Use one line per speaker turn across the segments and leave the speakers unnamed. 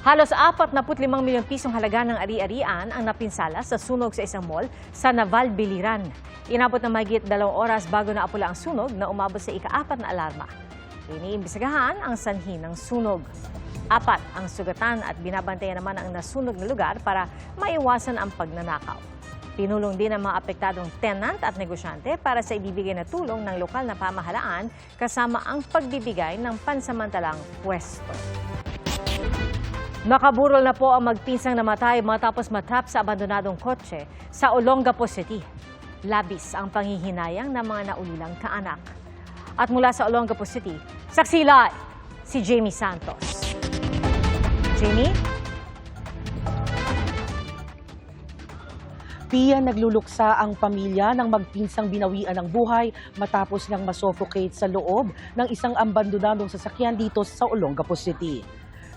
Halos 45 milyong pisong halaga ng ari-arian ang napinsala sa sunog sa isang mall sa Naval Biliran. Inabot na mahigit 2 oras bago naapula ang sunog na umabot sa ika-4 na alarma. Iniimbestigahan ang sanhi ng sunog. 4 ang sugatan at binabantayan naman ang nasunog na lugar para maiwasan ang pagnanakaw. Pinulong din ang mga apektadong tenant at negosyante para sa ibibigay na tulong ng lokal na pamahalaan kasama ang pagbibigay ng pansamantalang pwesto. Nakaburol na po ang magpinsang namatay matapos matrap sa abandonadong kotse sa Olongapo City. Labis ang panghihinayang ng mga naulilang kaanak. At mula sa Olongapo City, saksi live si Jamie Santos. Jamie?
Pia, nagluluksa ang pamilya ng magpinsang binawian ng buhay matapos niyang masuffocate sa loob ng isang abandonadong sasakyan dito sa Olongapo City.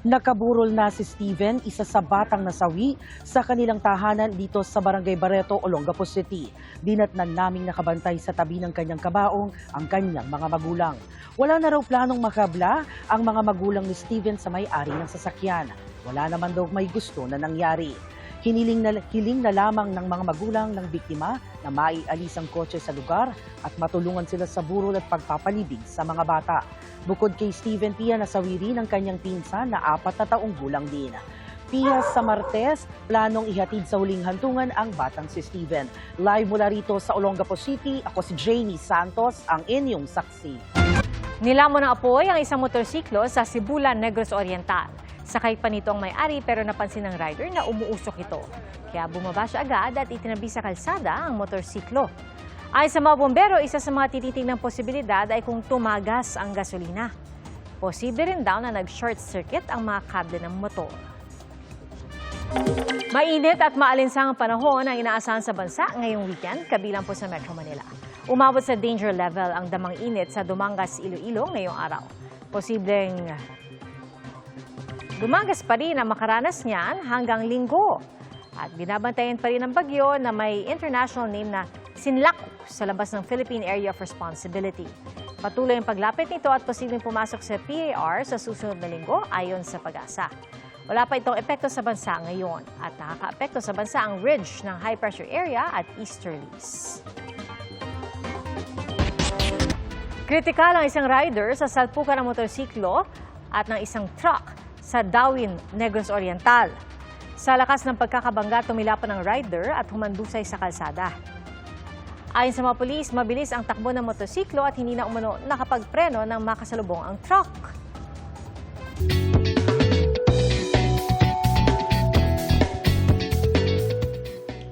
Nakaburol na si Steven, isa sa batang nasawi sa kanilang tahanan dito sa Barangay Barreto, Olongapo City. Dinatnan naming nakabantay sa tabi ng kanyang kabaong ang kanyang mga magulang. Wala na raw planong makabla ang mga magulang ni Steven sa may-ari ng sasakyan. Wala naman daw may gusto na nangyari. Hiling na lamang ng mga magulang ng biktima na maialis ang kotse sa lugar at matulungan sila sa burol at pagpapalibing sa mga bata. Bukod kay Steven, Pia, nasawi rin ang kanyang pinsan na 4 na taong gulang din. Pia, sa Martes, planong ihatid sa huling hantungan ang batang si Steven. Live mula rito sa Olongapo City, ako si Jamie Santos, ang inyong saksi.
Nilamon ng apoy ang isang motorsiklo sa Sibulan, Negros Oriental. Sakay pa nito ang may-ari pero napansin ng rider na umuusok ito. Kaya bumaba siya agad at itinabi sa kalsada ang motorsiklo. Ayon sa mga bombero, isa sa mga tinitingnang posibilidad ay kung tumagas ang gasolina. Posible rin daw na nag-short circuit ang mga kable ng motor. Mainit at maalinsang panahon ang inaasahan sa bansa ngayong weekend, kabilang po sa Metro Manila. Umabot sa danger level ang damang init sa Dumangas, Iloilo ngayong araw. Posibleng dumagas pa rin ang makaranas niyan hanggang Linggo. At binabantayan pa rin ang bagyo na may international name na Sinlac sa labas ng Philippine Area of Responsibility. Patuloy ang paglapit nito at posibleng pumasok sa PAR sa susunod na linggo ayon sa Pag-asa. Wala pa itong epekto sa bansa ngayon at nakaka-epekto sa bansa ang ridge ng high pressure area at easterlies. Kritikal ang isang rider sa salpukan ng motorsiklo at ng isang truck sa Dawin, Negros Oriental. Sa lakas ng pagkakabangga, tumilapan ng rider at humandusay sa kalsada. Ayon sa mga pulis, mabilis ang takbo ng motorsiklo at hindi na umano nakapagpreno ng makasalubong ang truck.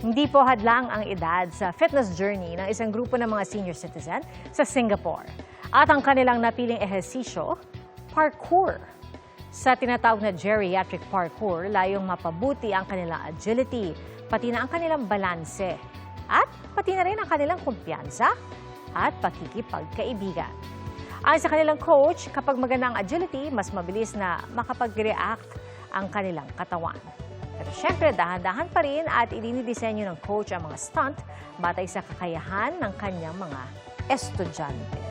Hindi po hadlang ang edad sa fitness journey ng isang grupo ng mga senior citizen sa Singapore. At ang kanilang napiling ehersisyo, parkour. Sa tinatawag na geriatric parkour, layong mapabuti ang kanilang agility, pati na ang kanilang balanse, at pati na rin ang kanilang kumpiyansa at pakikipagkaibigan. Ayon sa kanilang coach, kapag maganda ang agility, mas mabilis na makapag-react ang kanilang katawan. Pero syempre, dahan-dahan pa rin at idinidisenyo ng coach ang mga stunt batay sa kakayahan ng kanyang mga estudyante.